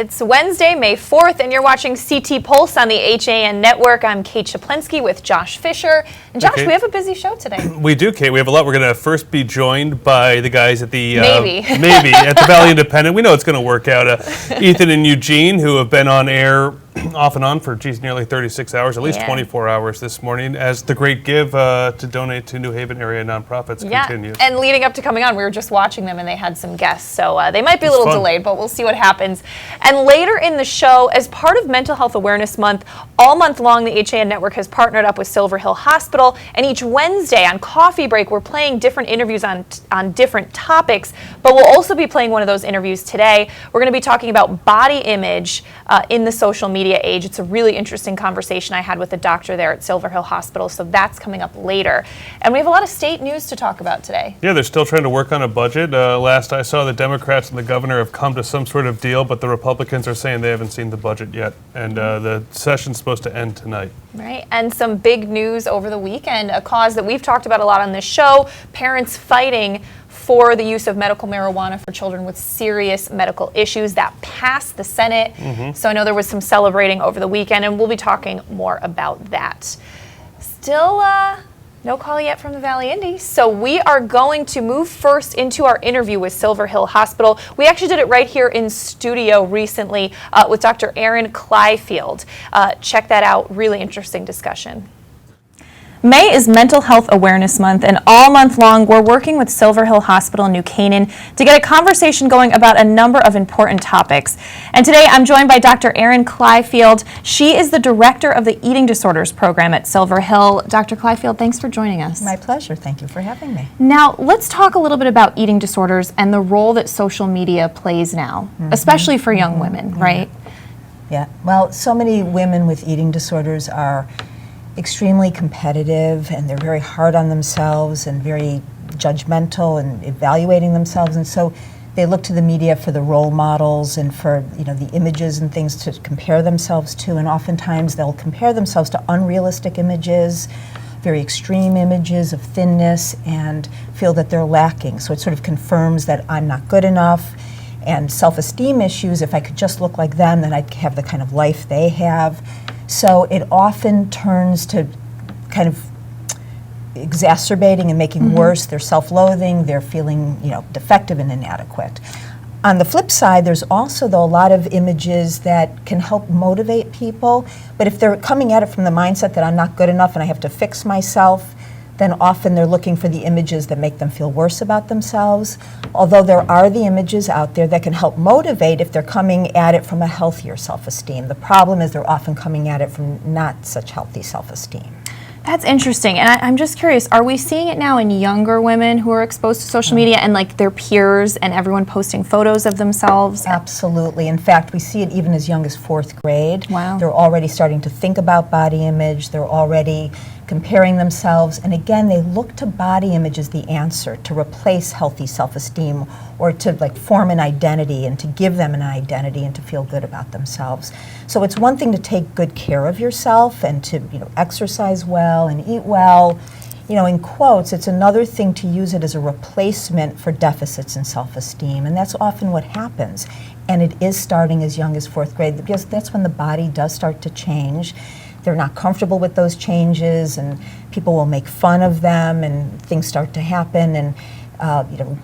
It's Wednesday, May 4th, and you're watching CT Pulse on the HAN Network. I'm Kate Czaplinski with Josh Fisher. And Josh, we have a busy show today. We do, Kate. We have a lot. We're going to first be joined by the guys at the... maybe at the Valley Independent. We know it's going to work out. Ethan and Eugene, who have been on air off and on for, nearly 36 hours, at least 24 hours this morning, as the great give to donate to New Haven area nonprofits continues. And leading up to coming on, we were just watching them and they had some guests, so they might be a little delayed, but we'll see what happens. And later in the show, as part of Mental Health Awareness Month, all month long, the HAN Network has partnered up with Silver Hill Hospital, and each Wednesday on Coffee Break, we're playing different interviews on different topics, but we'll also be playing one of those interviews today. We're going to be talking about body image in the social media age. It's a really interesting conversation I had with a doctor there at Silver Hill Hospital, so that's coming up later. And we have a lot of state news to talk about today. Yeah, they're still trying to work on a budget. Last I saw, the Democrats and the governor have come to some sort of deal, but the Republicans are saying they haven't seen the budget yet, and the session's supposed to end tonight. Right, and some big news over the weekend, a cause that we've talked about a lot on this show, parents fighting for the use of medical marijuana for children with serious medical issues that passed the Senate. So I know there was some celebrating over the weekend, and we'll be talking more about that. Still, no call yet from the Valley Indy, so we are going to move first into our interview with Silver Hill Hospital. We actually did it right here in studio recently with Dr. Erin Clyfield. Check that out, really interesting discussion. May is Mental Health Awareness Month, and all month long we're working with Silver Hill Hospital in New Canaan to get a conversation going about a number of important topics. And today I'm joined by Dr. Erin Clyfield. She is the director of the Eating Disorders Program at Silver Hill. Dr. Clyfield, thanks for joining us. My pleasure. Thank you for having me. Now, let's talk a little bit about eating disorders and the role that social media plays now, especially for young women, right? Yeah. Well, so many women with eating disorders are extremely competitive, and they're very hard on themselves and very judgmental and evaluating themselves, and so they look to the media for the role models and for the images and things to compare themselves to, and oftentimes they'll compare themselves to unrealistic images, very extreme images of thinness, and feel that they're lacking. So it sort of confirms that I'm not good enough. And self-esteem issues, if I could just look like them, then I'd have the kind of life they have. So it often turns to kind of exacerbating and making worse their self-loathing, their feeling, defective and inadequate. On the flip side, there's also, though, a lot of images that can help motivate people, but if they're coming at it from the mindset that I'm not good enough and I have to fix myself, then often they're looking for the images that make them feel worse about themselves. Although there are the images out there that can help motivate if they're coming at it from a healthier self-esteem. The problem is they're often coming at it from not such healthy self-esteem. That's interesting, and I'm just curious, are we seeing it now in younger women who are exposed to social media and like their peers and everyone posting photos of themselves? Absolutely. In fact, we see it even as young as 4th grade. Wow. They're already starting to think about body image. They're already comparing themselves, and again, they look to body image as the answer to replace healthy self-esteem or to form an identity and to give them an identity and to feel good about themselves. So it's one thing to take good care of yourself and to exercise well and eat well, in quotes. It's another thing to use it as a replacement for deficits in self-esteem, and that's often what happens. And it is starting as young as 4th grade, because that's when the body does start to change. They're not comfortable with those changes, and people will make fun of them, and things start to happen, and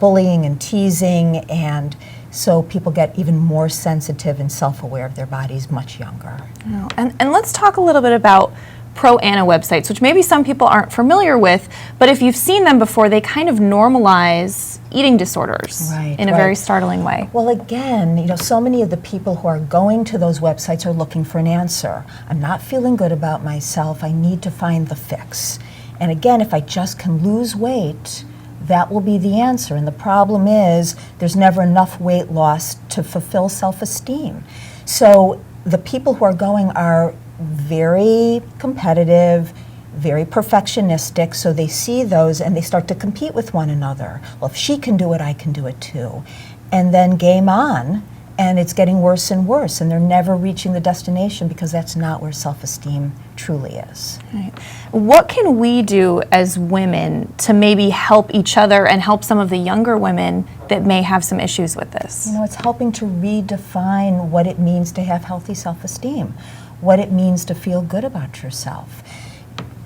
bullying and teasing, and so people get even more sensitive and self-aware of their bodies much younger. Oh, and let's talk a little bit about pro-ana websites, which maybe some people aren't familiar with, but if you've seen them before, they kind of normalize eating disorders in a very startling way. Well, again, so many of the people who are going to those websites are looking for an answer. I'm not feeling good about myself. I need to find the fix. And again, if I just can lose weight, that will be the answer. And the problem is there's never enough weight loss to fulfill self-esteem. So the people who are going are very competitive, very perfectionistic, so they see those and they start to compete with one another. Well, if she can do it, I can do it too. And then game on, And it's getting worse and worse, and they're never reaching the destination because that's not where self-esteem truly is. Right. What can we do as women to maybe help each other and help some of the younger women that may have some issues with this? You know, it's helping to redefine what it means to have healthy self-esteem, what it means to feel good about yourself.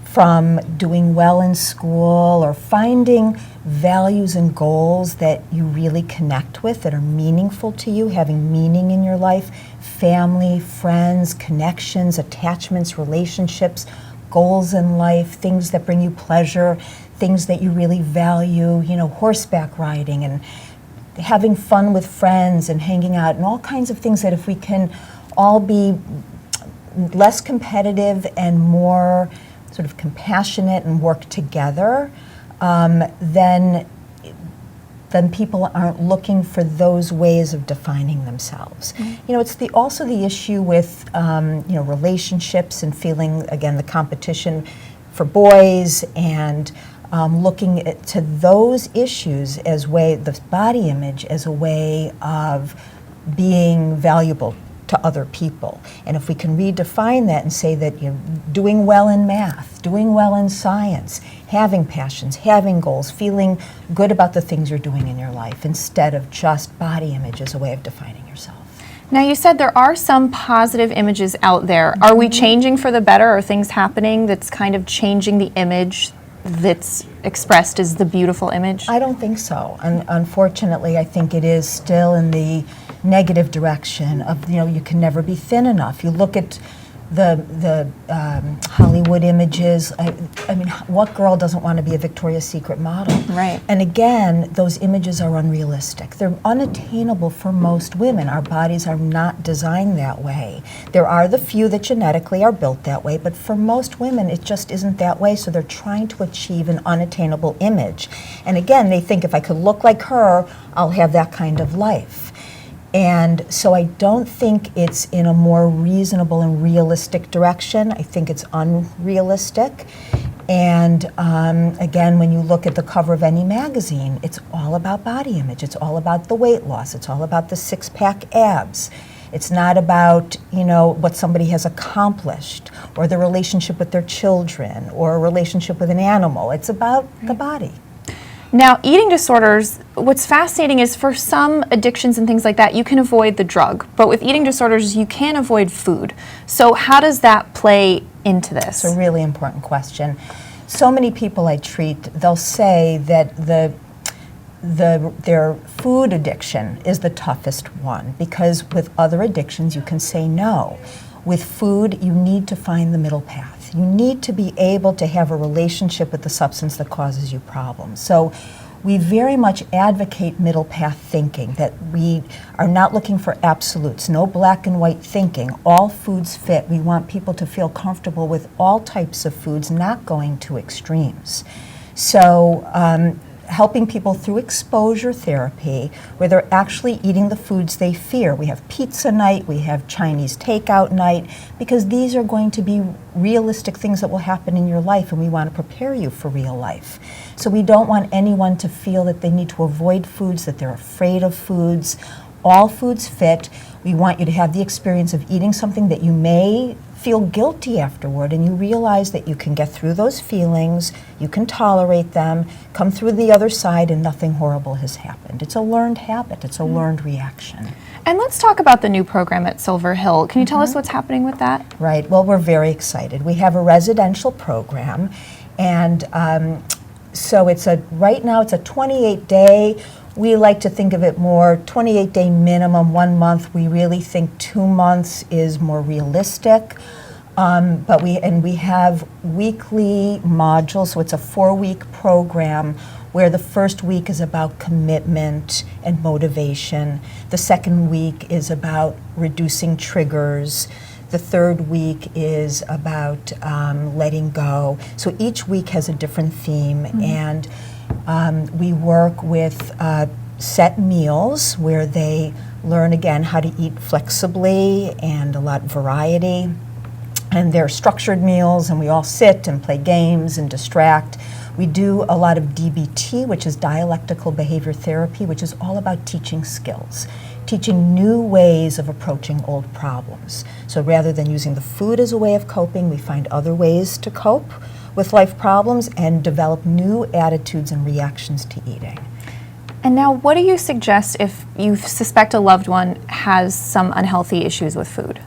From doing well in school or finding values and goals that you really connect with, that are meaningful to you, having meaning in your life, family, friends, connections, attachments, relationships, goals in life, things that bring you pleasure, things that you really value, you know, horseback riding and having fun with friends and hanging out and all kinds of things that if we can all be less competitive and more sort of compassionate and work together, then people aren't looking for those ways of defining themselves. Mm-hmm. You know, it's also the issue with you know, relationships and feeling, again, the competition for boys and looking to those issues as the body image as a way of being valuable to other people. And if we can redefine that and say that you're doing well in math, doing well in science, having passions, having goals, feeling good about the things you're doing in your life instead of just body image as a way of defining yourself. Now, you said there are some positive images out there. Are we changing for the better? Are things happening that's kind of changing the image that's expressed as the beautiful image? I don't think so. Unfortunately, I think it is still in the negative direction of, you know, you can never be thin enough. You look at the Hollywood images. I mean, what girl doesn't want to be a Victoria's Secret model? Right. And again, those images are unrealistic. They're unattainable for most women. Our bodies are not designed that way. There are the few that genetically are built that way, but for most women, it just isn't that way, so they're trying to achieve an unattainable image. And again, they think if I could look like her, I'll have that kind of life. And so I don't think it's in a more reasonable and realistic direction. I think it's unrealistic. And again, when you look at the cover of any magazine, it's all about body image. It's all about the weight loss. It's all about the six-pack abs. It's not about, you know, what somebody has accomplished or the relationship with their children or a relationship with an animal. It's about the body. Now, eating disorders, what's fascinating is for some addictions and things like that, you can avoid the drug. But with eating disorders, you can't avoid food. So how does that play into this? It's a really important question. So many people I treat, they'll say that their food addiction is the toughest one because with other addictions, you can say no. With food, you need to find the middle path. You need to be able to have a relationship with the substance that causes you problems. So we very much advocate middle path thinking, that we are not looking for absolutes, no black and white thinking. All foods fit. We want people to feel comfortable with all types of foods, not going to extremes. So helping people through exposure therapy where they're actually eating the foods they fear. We have pizza night, we have Chinese takeout night, because these are going to be realistic things that will happen in your life and we want to prepare you for real life. So we don't want anyone to feel that they need to avoid foods, that they're afraid of foods. All foods fit. We want you to have the experience of eating something that you may feel guilty afterward, and you realize that you can get through those feelings, you can tolerate them, come through the other side, and nothing horrible has happened. It's a learned habit. It's a learned reaction. And let's talk about the new program at Silver Hill. Can you tell us what's happening with that? Right. Well, we're very excited. We have a residential program, and so right now it's a 28-day. We like to think of it more 28-day minimum, 1 month. We really think 2 months is more realistic. But we have weekly modules, so it's a 4-week program where the first week is about commitment and motivation. The second week is about reducing triggers. The third week is about letting go. So each week has a different theme, and we work with set meals where they learn again how to eat flexibly and a lot of variety. And they're structured meals, and we all sit and play games and distract. We do a lot of DBT, which is dialectical behavior therapy, which is all about teaching skills. teaching new ways of approaching old problems. So rather than using the food as a way of coping, we find other ways to cope with life problems and develop new attitudes and reactions to eating. And now, what do you suggest if you suspect a loved one has some unhealthy issues with food?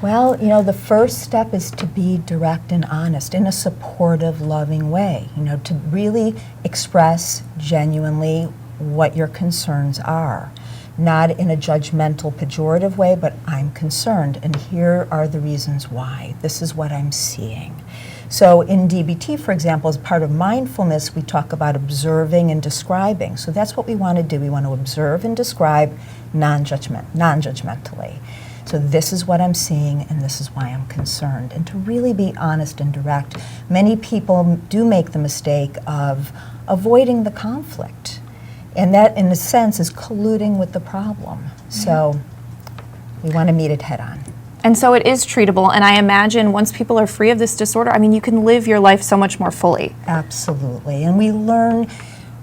Well, the first step is to be direct and honest in a supportive, loving way, to really express genuinely what your concerns are. Not in a judgmental, pejorative way, but I'm concerned, and here are the reasons why. This is what I'm seeing. So in DBT, for example, as part of mindfulness, we talk about observing and describing. So that's what we want to do. We want to observe and describe non-judgmentally. So this is what I'm seeing, and this is why I'm concerned. And to really be honest and direct. Many people do make the mistake of avoiding the conflict. And that, in a sense, is colluding with the problem. So we want to meet it head on. And so it is treatable, and I imagine once people are free of this disorder, you can live your life so much more fully. Absolutely. And we learn,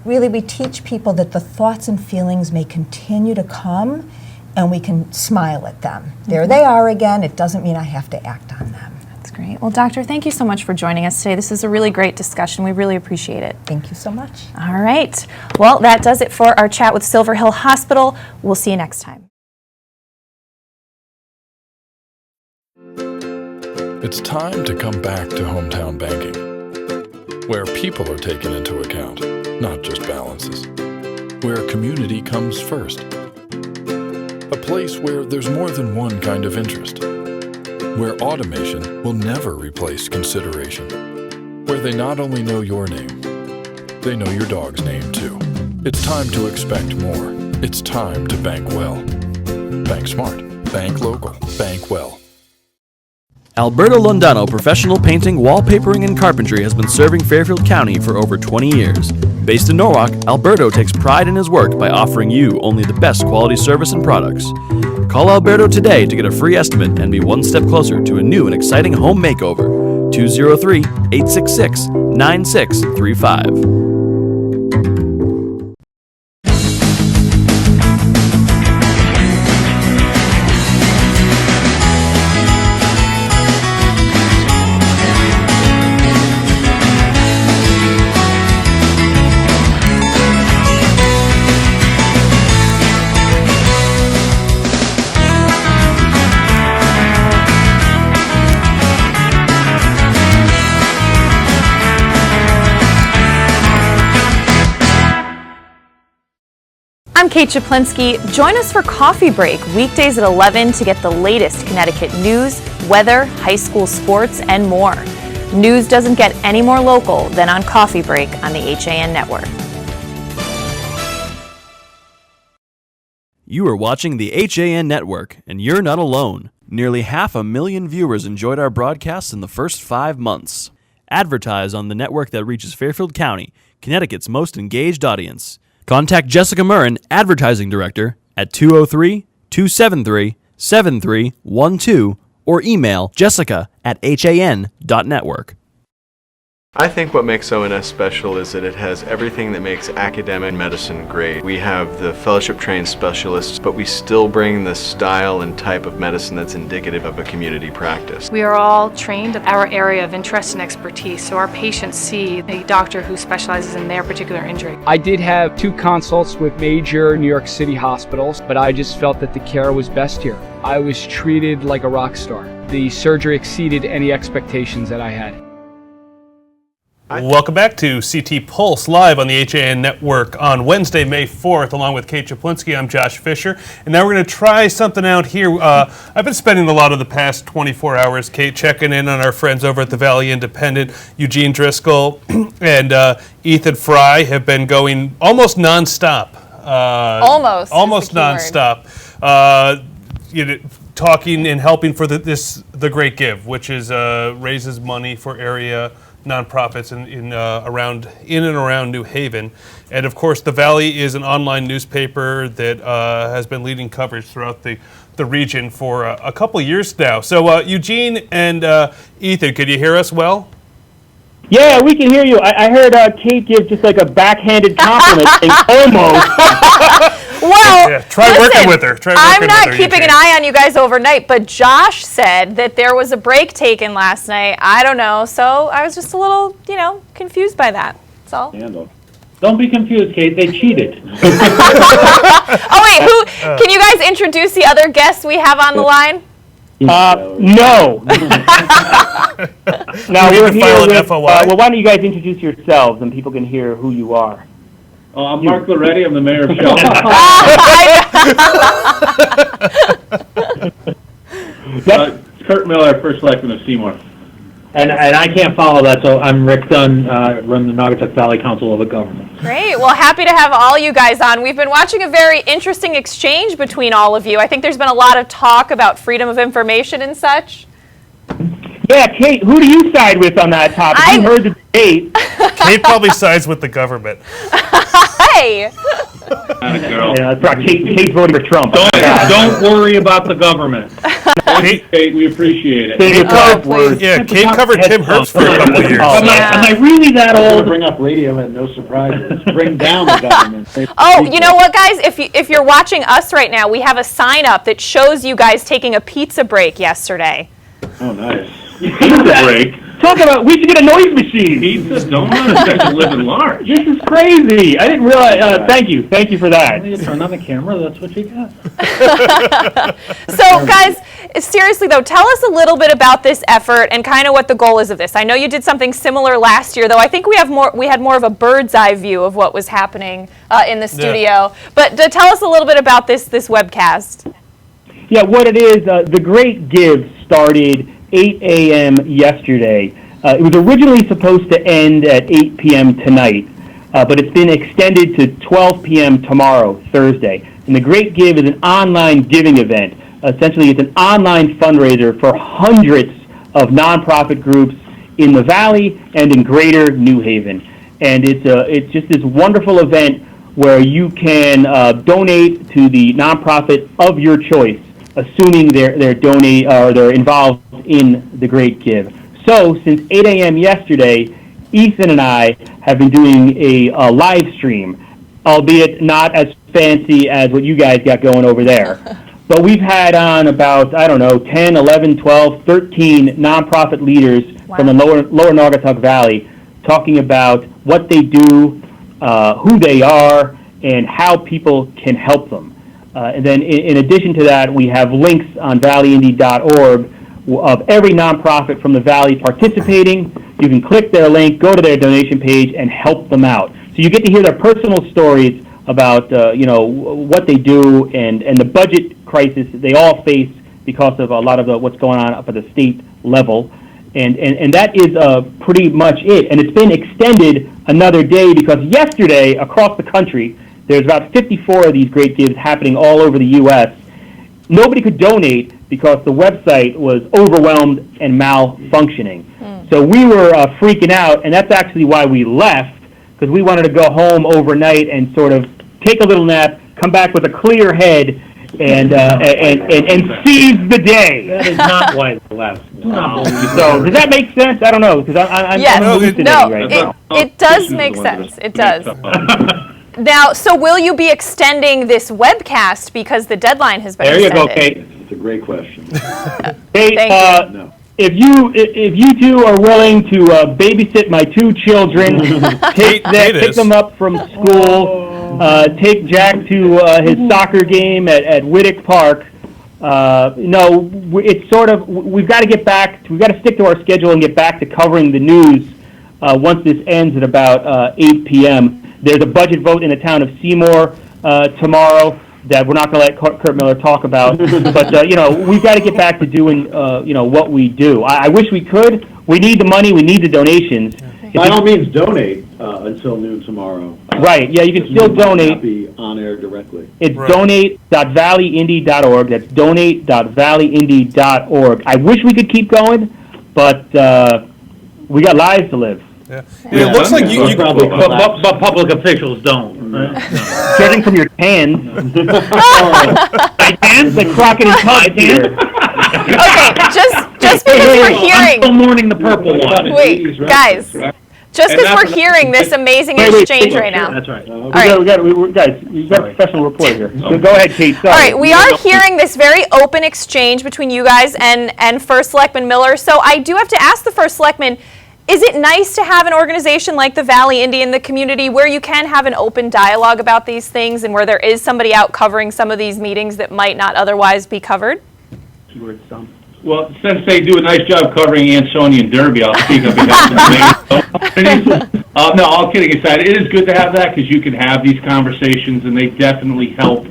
we teach people that the thoughts and feelings may continue to come, and we can smile at them. There they are again. It doesn't mean I have to act on them. That's great. Well, Doctor, thank you so much for joining us today. This is a really great discussion. We really appreciate it. Thank you so much. All right. Well, that does it for our chat with Silver Hill Hospital. We'll see you next time. It's time to come back to hometown banking, where people are taken into account, not just balances, where community comes first, a place where there's more than one kind of interest, where automation will never replace consideration, where they not only know your name, they know your dog's name too. It's time to expect more. It's time to bank well. Bank smart. Bank local. Bank well. Alberto Londano Professional Painting, Wallpapering, and Carpentry has been serving Fairfield County for over 20 years. Based in Norwalk, Alberto takes pride in his work by offering you only the best quality service and products. Call Alberto today to get a free estimate and be one step closer to a new and exciting home makeover. 203-866-9635. I'm Kate Czaplinski. Join us for Coffee Break, weekdays at 11 to get the latest Connecticut news, weather, high school sports, and more. News doesn't get any more local than on Coffee Break on the HAN network. You are watching the HAN network, and you're not alone. Nearly 500,000 viewers enjoyed our broadcasts in the first 5 months. Advertise on the network that reaches Fairfield County, Connecticut's most engaged audience. Contact Jessica Murrin, Advertising Director, at 203-273-7312 or email jessica@han.network. I think what makes ONS special is that it has everything that makes academic medicine great. We have the fellowship-trained specialists, but we still bring the style and type of medicine that's indicative of a community practice. We are all trained in our area of interest and expertise, so our patients see a doctor who specializes in their particular injury. I did have 2 consults with major New York City hospitals, but I just felt that the care was best here. I was treated like a rock star. The surgery exceeded any expectations that I had. Welcome back to CT Pulse live on the HAN network on Wednesday, May 4th, along with Kate Czaplinski. I'm Josh Fisher, and now we're going to try something out here. I've been spending a lot of the past 24 hours, Kate, checking in on our friends over at the Valley Independent. Eugene Driscoll and Ethan Fry have been going almost nonstop. Almost nonstop. Talking and helping for the Great Give, which is raises money for area nonprofits in and around New Haven. And of course, the Valley is an online newspaper that has been leading coverage throughout the region for a couple of years now. So Eugene and Ethan, could you hear us well? Yeah, we can hear you. I heard Kate give just like a backhanded compliment saying almost. Well, Yeah, try working with her. Try I'm working not with her, keeping an Eugene. eye on you guys overnight, but Josh said that there was a break taken last night. I don't know, so I was just a little, confused by that. That's all. Scandal. Don't be confused, Kate. They cheated. Oh wait, can you guys introduce the other guests we have on the line? No. Now We we're can here file an with, FOI. well, why don't you guys introduce yourselves and people can hear who you are. Oh, I'm Mark Loretti. I'm the mayor of Shelton. It's Kurt Miller, first selectman of Seymour. And I can't follow that, so I'm Rick Dunn, run the Naugatuck Valley Council of Government. Great. Well, happy to have all you guys on. We've been watching a very interesting exchange between all of you. I think there's been a lot of talk about freedom of information and such. Yeah, Kate, who do you side with on that topic? You heard the debate. Kate probably sides with the government. Hey! Girl. Yeah, that's right. Kate's voting for Trump. Don't worry about the government. Kate, we appreciate it. Kate, Kate covered Tim Hurst for a couple of years. Am I really that old? Bring up radio and no surprises. Bring down the government. Oh, you know what, guys? If you're watching us right now, we have a sign up that shows you guys taking a pizza break yesterday. Oh, nice. Pizza break? Talk about, we should get a noise machine. Pizza, donuts, expect to live in large. This is crazy. I didn't realize, thank you for that. You turn on the camera, that's what you got. So, guys, seriously though, tell us a little bit about this effort and kind of what the goal is of this. I know you did something similar last year, though. I think we had more of a bird's eye view of what was happening in the studio. Yeah. But tell us a little bit about this webcast. Yeah, what it is, the Great Give started 8 a.m. yesterday. It was originally supposed to end at 8 p.m. tonight, but it's been extended to 12 p.m. tomorrow, Thursday. And the Great Give is an online giving event. Essentially, it's an online fundraiser for hundreds of nonprofit groups in the Valley and in Greater New Haven. And it's just this wonderful event where you can donate to the nonprofit of your choice, assuming they're involved in the Great Give. So, since 8 a.m. yesterday, Ethan and I have been doing a live stream, albeit not as fancy as what you guys got going over there. But we've had on about, 10, 11, 12, 13 nonprofit leaders from the lower Naugatuck Valley talking about what they do, who they are, and how people can help them. And then in addition to that, we have links on valleyindy.org of every nonprofit from the Valley participating. You can click their link, go to their donation page, and help them out. So you get to hear their personal stories about what they do and the budget crisis that they all face because of a lot of what's going on up at the state level. And that is pretty much it. And it's been extended another day because yesterday, across the country, there's about 54 of these Great Gives happening all over the U.S. Nobody could donate because the website was overwhelmed and malfunctioning. So we were freaking out, and that's actually why we left, because we wanted to go home overnight and sort of take a little nap, come back with a clear head, and seize the day. That is not why the last. So does that make sense? I don't know, because I'm hallucinating right now. It does make sense. It does. Now, so will you be extending this webcast because the deadline has been extended? There you go, Kate. It's a great question. Kate, No. if you two are willing to babysit my two children, take them up from school, take Jack to his soccer game at Whittick Park. It's sort of, we've got to get back, we've got to stick to our schedule and get back to covering the news once this ends at about 8 p.m. There's a budget vote in the town of Seymour tomorrow that we're not going to let Kurt Miller talk about. But, we've got to get back to doing, what we do. I wish we could. We need the money. We need the donations. By all means, donate until noon tomorrow. Right. Yeah, you can still donate. Not be on air directly. It's donate.valleyindy.org. That's donate.valleyindy.org. I wish we could keep going, but we got lives to live. Yeah. It looks like you probably, but public officials don't. Right? Judging from your tan. My tan? The Crockett and Tubbs tan? Okay, just because we're hearing. I'm still mourning the purple one. Wait, guys. Just because we're hearing this amazing exchange right now. That's right. Guys, you've got a professional report here. So go ahead, Kate. Sorry. All right, we are hearing this very open exchange between you guys and First Selectman Miller. So I do have to ask the First Selectman, is it nice to have an organization like the Valley Indy in the community where you can have an open dialogue about these things and where there is somebody out covering some of these meetings that might not otherwise be covered? Well, since they do a nice job covering Ansonia and Derby, I'll speak on behalf of the no, all kidding aside, it is good to have that because you can have these conversations and they definitely help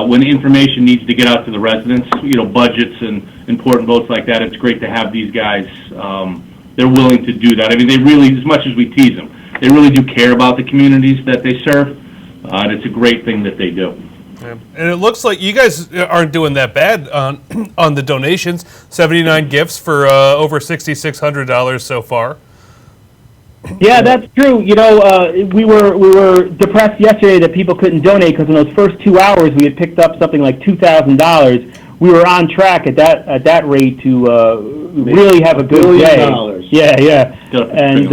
when information needs to get out to the residents, budgets and important votes like that. It's great to have these guys. They're willing to do that. I mean, they really, as much as we tease them, they really do care about the communities that they serve, and it's a great thing that they do. Yeah. And it looks like you guys aren't doing that bad on the donations. 79 gifts for over $6,600 so far. Yeah, that's true. We were depressed yesterday that people couldn't donate because in those first 2 hours we had picked up something like $2,000. We were on track at that rate to really have a good day. Yeah. And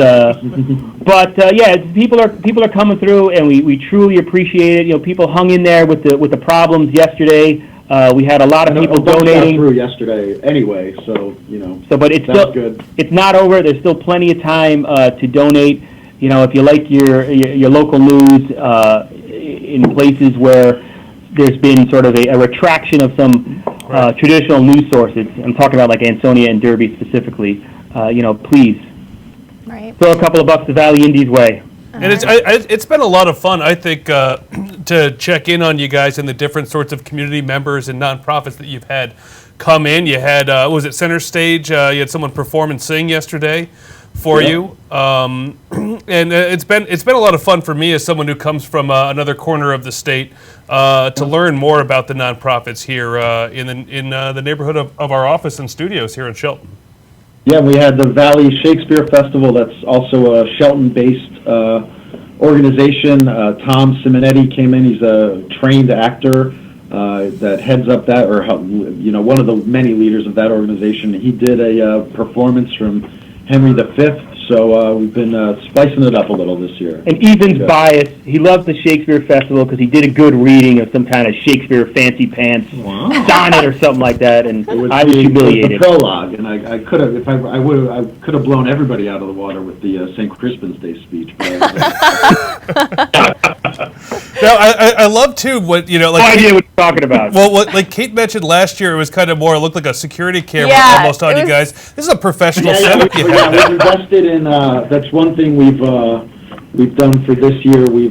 people are coming through, and we truly appreciate it. People hung in there with the problems yesterday. We had a lot of people donating through yesterday anyway, so but it's still good. It's not over. There's still plenty of time to donate. If you like your local news in places where there's been sort of a retraction of some traditional news sources. I'm talking about like Ansonia and Derby specifically. Please throw a couple of bucks the Valley Indies way. And it's been a lot of fun, I think, to check in on you guys and the different sorts of community members and nonprofits that you've had come in. You had, was it Center Stage? You had someone perform and sing yesterday for you. And it's been a lot of fun for me as someone who comes from another corner of the state to learn more about the nonprofits here in the neighborhood of our office and studios here in Shelton. Yeah, we had the Valley Shakespeare Festival. That's also a Shelton-based organization. Tom Simonetti came in. He's a trained actor that heads up that, or one of the many leaders of that organization. He did a performance from Henry V. So we've been spicing it up a little this year. And Ethan's biased. He loves the Shakespeare Festival because he did a good reading of some kind of Shakespeare fancy pants sonnet or something like that, and I was humiliated. It was the prologue, and I could have, I could have blown everybody out of the water with the St. Crispin's Day speech. Now, I love too what no idea what you're talking about. Well, what Kate mentioned last year, it was kind of more, it looked like a security camera almost on you guys. This is a professional setup you have. We've invested in. That's one thing we've done for this year. We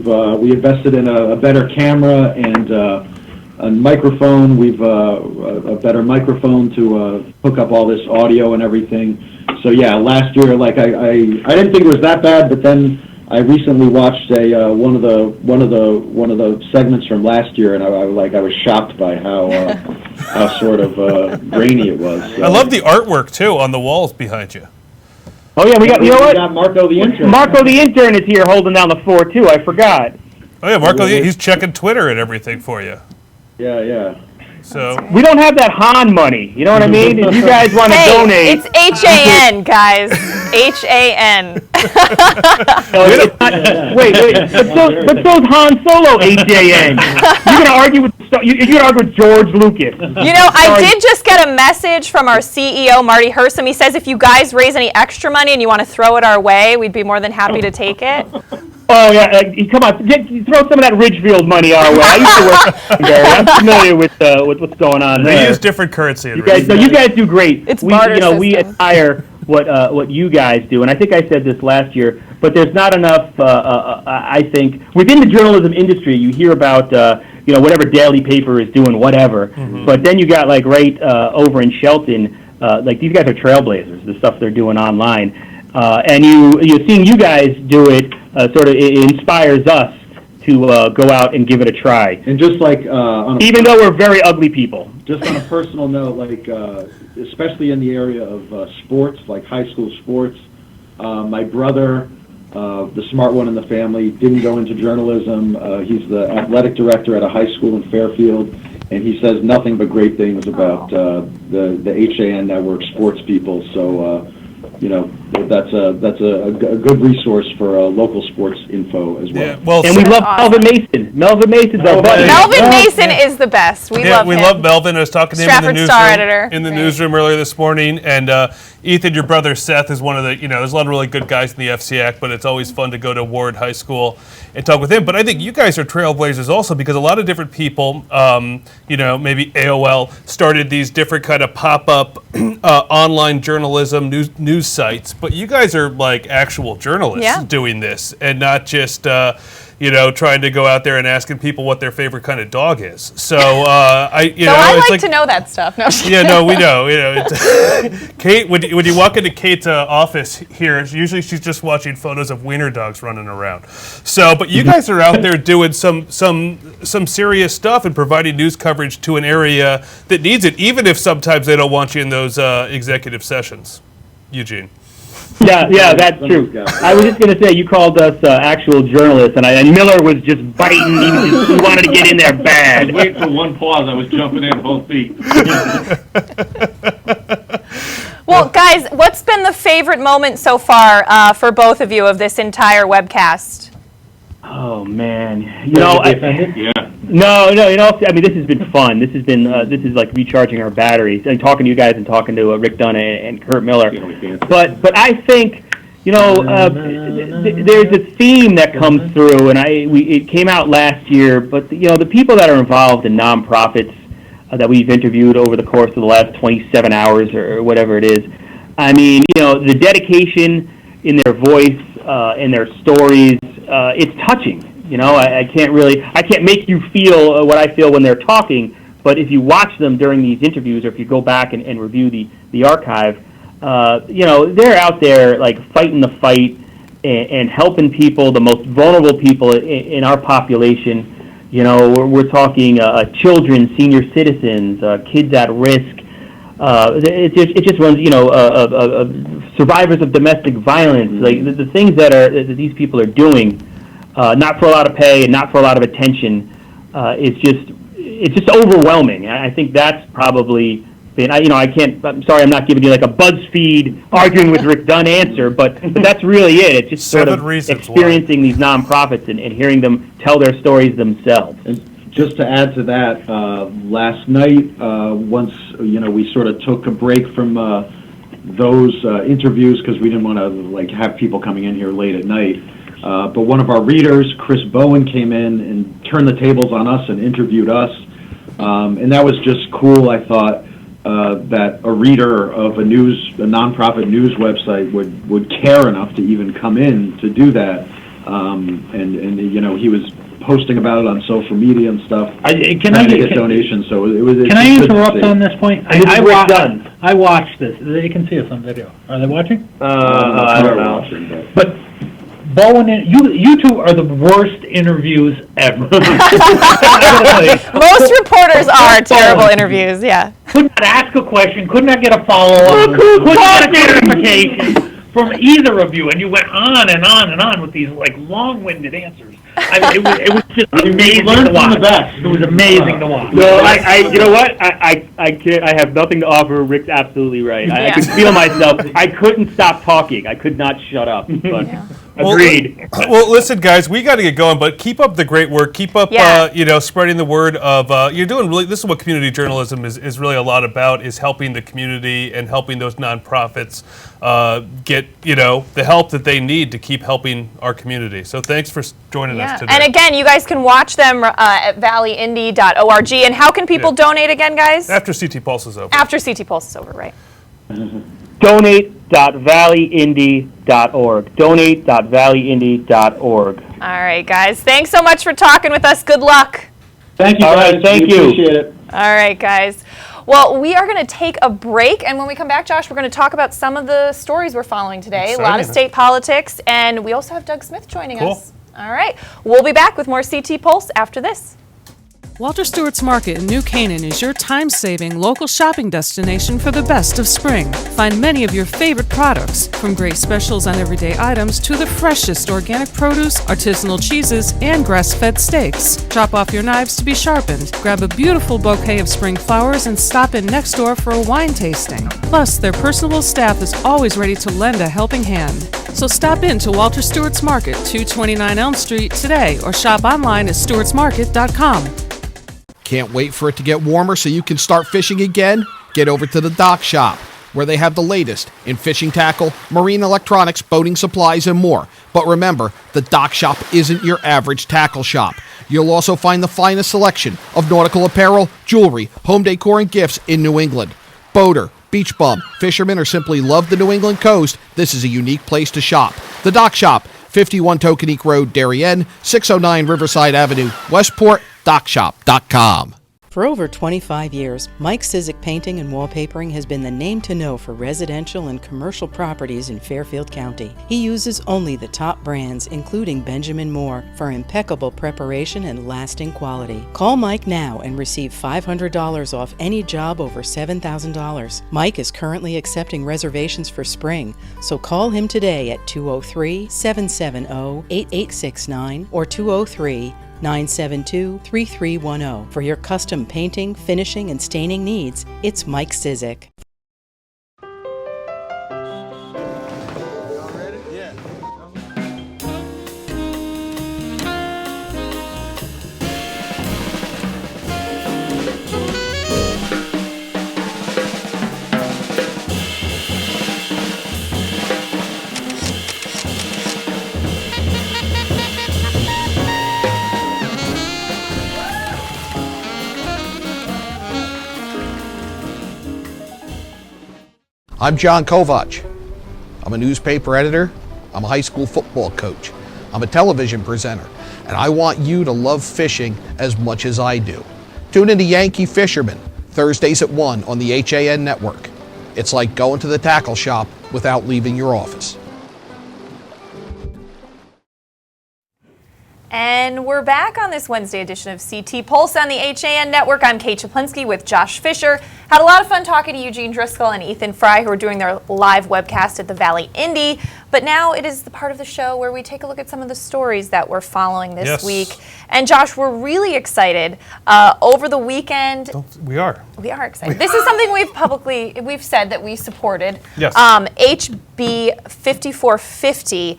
invested in a better camera and a microphone. We've a better microphone to hook up all this audio and everything. So yeah, last year, like I didn't think it was that bad, but then I recently watched one of the segments from last year, and I was shocked by how sort of grainy it was. So. I love the artwork too on the walls behind you. Oh yeah, we got Marco the intern. Marco the intern is here holding down the fort too. I forgot. Oh yeah, Marco, he's checking Twitter and everything for you. Yeah. So we don't have that Han money. You know what I mean? If you guys want to donate, it's HAN, guys. HAN. Wait, but so's Han Solo HAN. You're gonna argue with George Lucas. I did just get a message from our CEO Marty Hersom. He says if you guys raise any extra money and you want to throw it our way, we'd be more than happy to take it. Oh yeah, come on, throw some of that Ridgefield money our way. I used to work there. I'm familiar with what's going on there. They use different currency. You guys do great. It's we admire what you guys do, and I think I said this last year, but there's not enough. I think within the journalism industry, you hear about whatever daily paper is doing whatever, but then you got like right over in Shelton, like these guys are trailblazers. The stuff they're doing online, and you're seeing you guys do it. Sort of it inspires us to go out and give it a try. And just like even though we're very ugly people. Just on a personal note, like especially in the area of sports, like high school sports, my brother, the smart one in the family, didn't go into journalism. He's the athletic director at a high school in Fairfield, and he says nothing but great things about the HAN Network sports people. So that's a good resource for local sports info as well. Yeah, well, And we love awesome. Melvin Mason. Melvin Mason's our buddy. Melvin Mason is the best. We love we him. love Melvin. I was talking to him in Stratford the Star newsroom, editor. in the Right. newsroom earlier this morning. And Ethan, your brother Seth, is one of the, there's a lot of really good guys in the FCAC, but it's always fun to go to Ward High School and talk with him. But I think you guys are trailblazers also, because a lot of different people, maybe AOL, started these different kind of pop-up online journalism news sites. But you guys are like actual journalists doing this, and not just trying to go out there and asking people what their favorite kind of dog is. So I like to know that stuff. No, yeah, no, we know. Kate, when you walk into Kate's office here, usually she's just watching photos of wiener dogs running around. So, but you guys are out there doing some serious stuff and providing news coverage to an area that needs it, even if sometimes they don't want you in those executive sessions. Eugene. Yeah, that's true. I was just going to say, you called us actual journalists, and Miller was just biting. He wanted to get in there bad. I was waiting for one pause. I was jumping in both feet. Well, guys, what's been the favorite moment so far for both of you of this entire webcast? Oh man, Yeah. No, I mean, this has been fun. This is like recharging our batteries and talking to you guys and talking to Rick Dunn and Kurt Miller. But I think, there's a theme that comes through, and it came out last year. But the people that are involved in nonprofits that we've interviewed over the course of the last 27 hours or whatever it is, I mean, the dedication in their voice, in their stories, it's touching. I can't make you feel what I feel when they're talking, but if you watch them during these interviews, or if you go back and review the archive, they're out there like fighting the fight and helping people, the most vulnerable people in our population. We're talking children, senior citizens, kids at risk. It just runs, survivors of domestic violence, like the things that these people are doing. Not for a lot of pay and not for a lot of attention. It's just overwhelming. I think that's probably been. I'm sorry, I'm not giving you like a BuzzFeed arguing with Rick Dunn answer, but that's really it. It's just sort of experiencing these nonprofits and hearing them tell their stories themselves. And just to add to that, last night, once we sort of took a break from those interviews because we didn't want to have people coming in here late at night. But one of our readers, Chris Bowen, came in and turned the tables on us and interviewed us. And that was just cool, I thought, that a reader of a nonprofit news website would care enough to even come in to do that. And he was posting about it on social media and stuff. Can I get donations? So can I interrupt on this point? I watched this. They can see us on video. Are they watching? I don't know. But Bowen, you two are the worst interviews ever. Most reporters are terrible interviews, yeah. Could not ask a question, could not get a follow-up, could not get a clarification from either of you, and you went on and on and on with these long-winded answers. I mean, it was just amazing to watch. It was amazing to watch. No, you know what? I can't. I have nothing to offer. Rick's absolutely right. I could feel myself. I couldn't stop talking. I could not shut up. But agreed. Well, listen, guys, we got to get going, but keep up the great work. Keep up, spreading the word of you're doing. Really, this is what community journalism is really a lot about: is helping the community and helping those nonprofits get the help that they need to keep helping our community. So thanks for joining us today. And again, you guys can watch them at valleyindy.org. And how can people donate again, guys? After CT Pulse is over. After CT Pulse is over, right? Donate.valleyindy.org. Donate.valleyindy.org. All right, guys. Thanks so much for talking with us. Good luck. Thank you, guys. All right, thank you. Appreciate it. All right, guys. Well, we are going to take a break, and when we come back, Josh, we're going to talk about some of the stories we're following today. Exciting. A lot of state politics, and we also have Doug Smith joining us. All right. We'll be back with more CT Pulse after this. Walter Stewart's Market in New Canaan is your time-saving local shopping destination for the best of spring. Find many of your favorite products, from great specials on everyday items to the freshest organic produce, artisanal cheeses, and grass-fed steaks. Chop off your knives to be sharpened. Grab a beautiful bouquet of spring flowers and stop in next door for a wine tasting. Plus, their personable staff is always ready to lend a helping hand. So stop in to Walter Stewart's Market, 229 Elm Street today, or shop online at stewartsmarket.com. Can't wait for it to get warmer so you can start fishing again? Get over to the Dock Shop, where they have the latest in fishing tackle, marine electronics, boating supplies, and more. But remember, the Dock Shop isn't your average tackle shop. You'll also find the finest selection of nautical apparel, jewelry, home decor, and gifts in New England. Boater, beach bum, fisherman, or simply love the New England coast, this is a unique place to shop. The Dock Shop, 51 Tokenique Road, Darien, 609 Riverside Avenue, Westport, dockshop.com. For over 25 years, Mike Cizik Painting and Wallpapering has been the name to know for residential and commercial properties in Fairfield County. He uses only the top brands, including Benjamin Moore, for impeccable preparation and lasting quality. Call Mike now and receive $500 off any job over $7,000. Mike is currently accepting reservations for spring, so call him today at 203-770-8869 or 203-972-3310. For your custom painting, finishing, and staining needs, it's Mike Cizik. I'm John Kovach. I'm a newspaper editor. I'm a high school football coach. I'm a television presenter. And I want you to love fishing as much as I do. Tune in to Yankee Fisherman, Thursdays at 1 on the HAN network. It's like going to the tackle shop without leaving your office. And we're back on this Wednesday edition of CT Pulse on the HAN Network. I'm Kate Czaplinski with Josh Fisher. Had a lot of fun talking to Eugene Driscoll and Ethan Fry, who are doing their live webcast at the Valley Indy. But now it is the part of the show where we take a look at some of the stories that we're following this week. And Josh, we're really excited. Over the weekend, we are excited. This is something we've said that we supported. Yes. HB 5450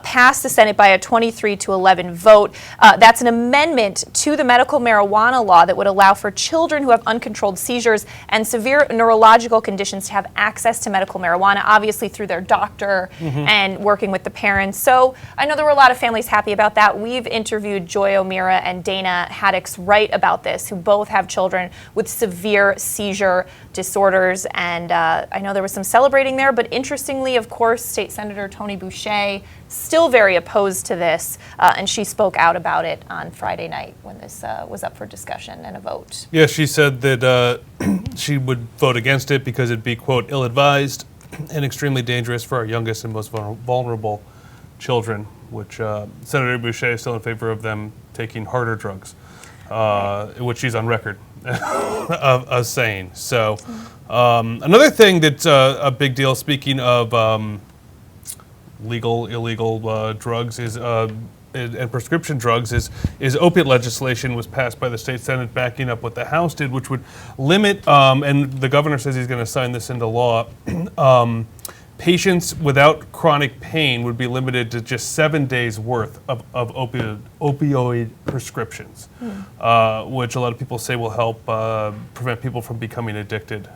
passed the Senate by a 23-11 vote. That's an amendment to the medical marijuana law that would allow for children who have uncontrolled seizures and severe neurological conditions to have access to medical marijuana, obviously through their doctor and working with the parents. So I know there were a lot of families happy about that. We've interviewed Joy O'Meara and Dana Haddix Wright about this, who both have children with severe seizure disorders. And I know there was some celebrating there, but interestingly, of course, State Senator Tony Boucher still very opposed to this, and she spoke out about it on Friday night when this was up for discussion and a vote. Yeah, she said that she would vote against it because it'd be, quote, ill-advised and extremely dangerous for our youngest and most vulnerable children, which Senator Boucher is still in favor of them taking harder drugs, which she's on record of saying. So another thing that's a big deal, speaking of legal, illegal drugs is and prescription drugs is opiate legislation was passed by the state Senate, backing up what the House did, which would limit, and the governor says he's going to sign this into law, patients without chronic pain would be limited to just 7 days worth of opioid prescriptions, which a lot of people say will help prevent people from becoming addicted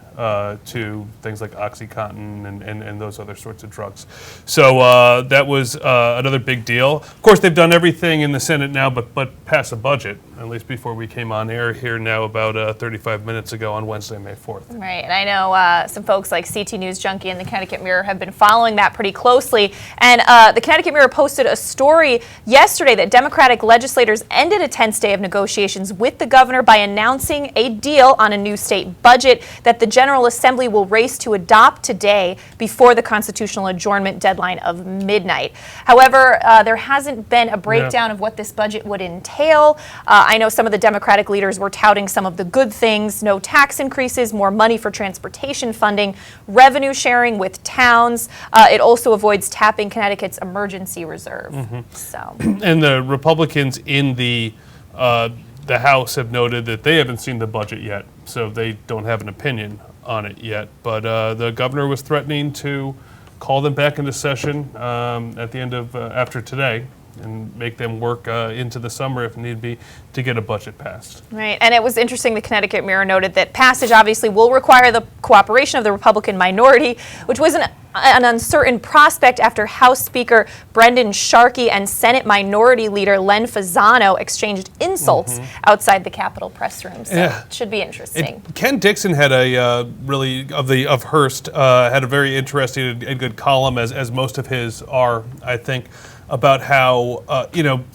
to things like OxyContin and those other sorts of drugs. So that was another big deal. Of course, they've done everything in the Senate now but pass a budget, at least before we came on air here now about 35 minutes ago on Wednesday, May 4th. Right, and I know some folks like CT News Junkie and the Connecticut Mirror have have been following that pretty closely. And the Connecticut Mirror posted a story yesterday that Democratic legislators ended a tense day of negotiations with the governor by announcing a deal on a new state budget that the General Assembly will race to adopt today before the constitutional adjournment deadline of midnight. However, there hasn't been a breakdown of what this budget would entail. I know some of the Democratic leaders were touting some of the good things: no tax increases, more money for transportation funding, revenue sharing with towns. It also avoids tapping Connecticut's emergency reserve. So, and the Republicans in the House have noted that they haven't seen the budget yet, so they don't have an opinion on it yet. But the governor was threatening to call them back into session at the end of after today, and make them work into the summer if need be to get a budget passed. Right, and it was interesting, the Connecticut Mirror noted that passage obviously will require the cooperation of the Republican minority, which was an uncertain prospect after House Speaker Brendan Sharkey and Senate Minority Leader Len Fasano exchanged insults outside the Capitol press room. So it should be interesting. Ken Dixon had a really, of Hearst, had a very interesting and good column, as most of his are, I think, about how,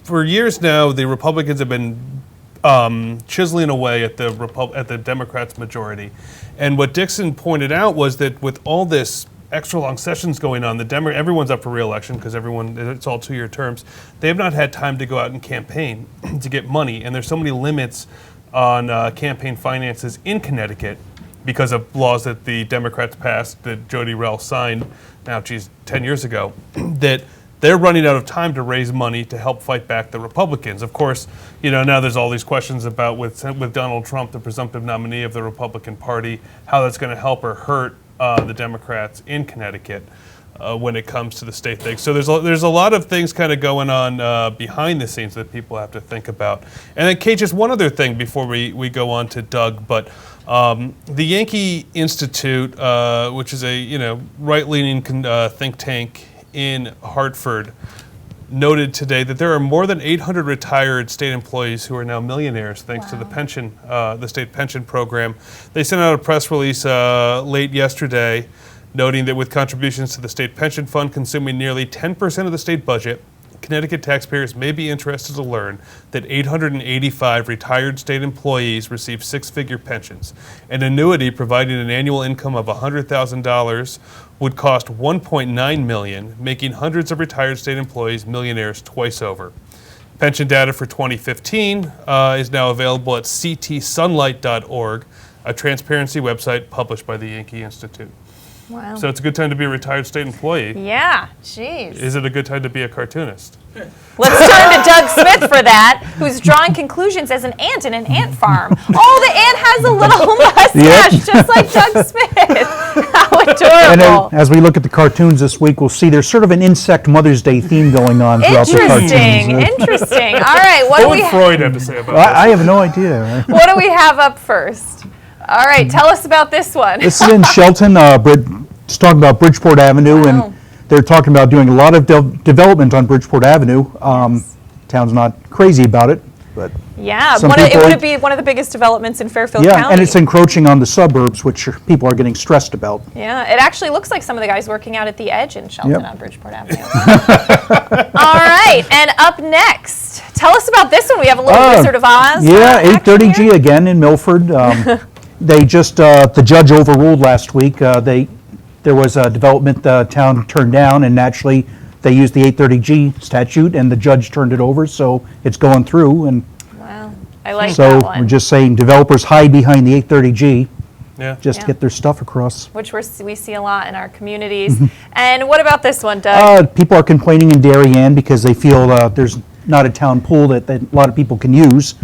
for years now, the Republicans have been chiseling away at the Democrats' majority. And what Dixon pointed out was that with all this extra long sessions going on, everyone's up for re-election because it's all 2-year terms. They have not had time to go out and campaign to get money. And there's so many limits on campaign finances in Connecticut because of laws that the Democrats passed, that Jody Rell signed, 10 years ago, that they're running out of time to raise money to help fight back the Republicans. Of course, now there's all these questions about with Donald Trump, the presumptive nominee of the Republican Party, how that's going to help or hurt the Democrats in Connecticut when it comes to the state thing. So there's a lot of things kind of going on behind the scenes that people have to think about. And then, Kate, just one other thing before we go on to Doug, but the Yankee Institute, which is a right-leaning think tank in Hartford, noted today that there are more than 800 retired state employees who are now millionaires thanks to the state pension program. They sent out a press release late yesterday noting that with contributions to the state pension fund consuming nearly 10% of the state budget, Connecticut taxpayers may be interested to learn that 885 retired state employees receive 6-figure pensions. An annuity providing an annual income of $100,000 would cost $1.9 million, making hundreds of retired state employees millionaires twice over. Pension data for 2015 is now available at ctsunlight.org, a transparency website published by the Yankee Institute. Wow. So it's a good time to be a retired state employee. Yeah, jeez. Is it a good time to be a cartoonist? Let's turn to Doug Smith for that, who's drawing conclusions as an ant in an ant farm. Oh, the ant has a little mustache, just like Doug Smith. How adorable. And as we look at the cartoons this week, we'll see there's sort of an insect Mother's Day theme going on throughout the cartoons. Interesting. All right, what would Freud have to say about this? I have no idea. What do we have up first? All right, tell us about this one. This is in Shelton. It's talking about Bridgeport Avenue, and they're talking about doing a lot of development on Bridgeport Avenue. Town's not crazy about it, but yeah, it would be one of the biggest developments in Fairfield County. Yeah, and it's encroaching on the suburbs, which people are getting stressed about. Yeah, it actually looks like some of the guys working out at the Edge in Shelton on Bridgeport Avenue. All right, and up next, tell us about this one. We have a little Wizard of Oz. Yeah, 830G again in Milford. They just, the judge overruled last week. There was a development the town turned down, and naturally they used the 830G statute, and the judge turned it over, so it's going through. And wow, I like so that one. So we're just saying developers hide behind the 830G just to get their stuff across. Which we see a lot in our communities. And what about this one, Doug? People are complaining in Darien because they feel there's not a town pool that a lot of people can use.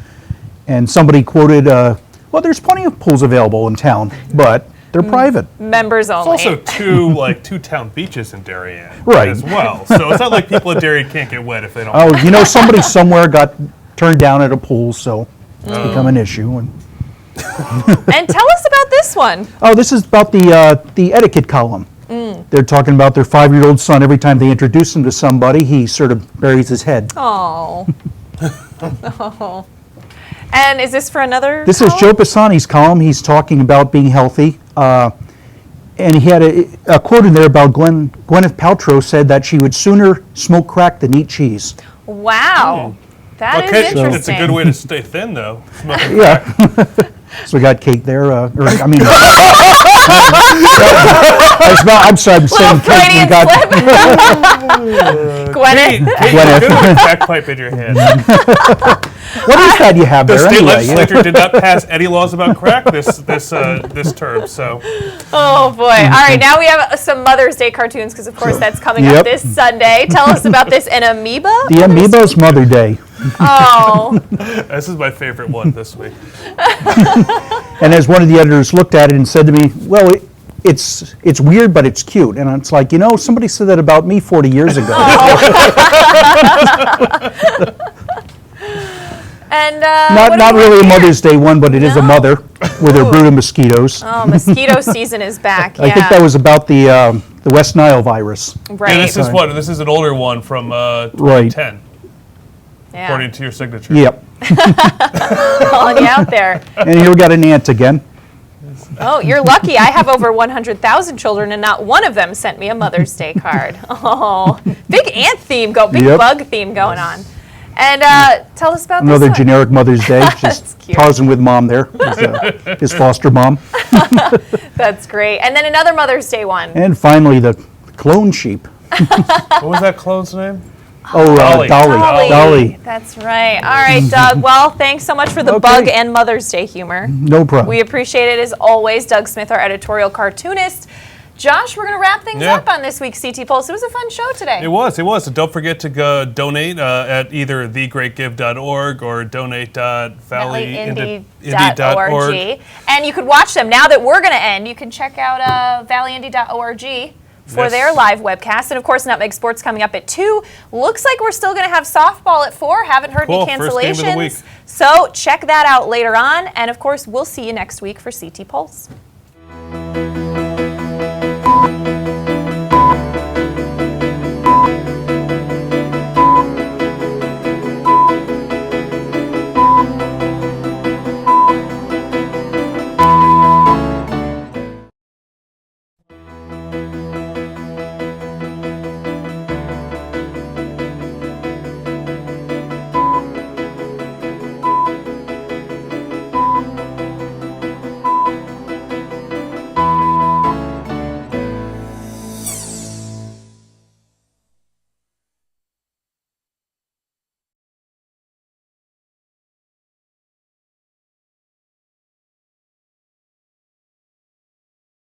And somebody quoted, well, there's plenty of pools available in town, but they're private. Members only. It's also two town beaches in Darien as well. So it's not like people in Darien can't get wet if they don't. Somebody somewhere got turned down at a pool, so it's become an issue. And tell us about this one. Oh, this is about the etiquette column. They're talking about their 5-year-old son. Every time they introduce him to somebody, he sort of buries his head. Oh. Oh. And is this for another This is Joe Pisani's column. He's talking about being healthy. And he had a quote in there about Gwyneth Paltrow said that she would sooner smoke crack than eat cheese. Wow. That is interesting. It's a good way to stay thin, though. Yeah. So we got Kate there. I'm sorry, I'm saying Kate. We got Gwyneth. Gwyneth. Good with a crack pipe in your hand. What is that you have the there? state anyway? legislature did not pass any laws about crack this term. So. Oh boy! All right, now we have some Mother's Day cartoons because, of course, that's coming up this Sunday. Tell us about this, an amoeba. The amoeba's Mother Day. Oh. This is my favorite one this week. And as one of the editors looked at it and said to me, "Well, it's weird, but it's cute." And it's like, somebody said that about me 40 years ago. And not really a Mother's Day one, but it is a mother with her brood of mosquitoes. Oh, mosquito season is back. Yeah. I think that was about the West Nile virus. Right. Yeah, this is an older one from 2010. Yeah. According to your signature. Yep. Calling you out there. And here we got an ant again. Oh, you're lucky. I have over 100,000 children, and not one of them sent me a Mother's Day card. Oh, big ant theme, bug theme going on. And tell us about another this generic Mother's Day. Just pausing with Mom there, his foster mom. That's great. And then another Mother's Day one. And finally, the clone sheep. What was that clone's name? Oh, Dolly. That's right. All right, Doug. Well, thanks so much for the bug and Mother's Day humor. No problem. We appreciate it as always. Doug Smith, our editorial cartoonist. Josh, we're going to wrap things up on this week's CT Pulse. It was a fun show today. It was. So don't forget to go donate at either thegreatgive.org or donate.valleyindy.org. And you could watch them. Now that we're going to end, you can check out valleyindy.org for their live webcast. And, of course, Nutmeg Sports coming up at 2. Looks like we're still going to have softball at 4. Haven't heard any cancellations. First game of the week. So check that out later on. And, of course, we'll see you next week for CT Pulse.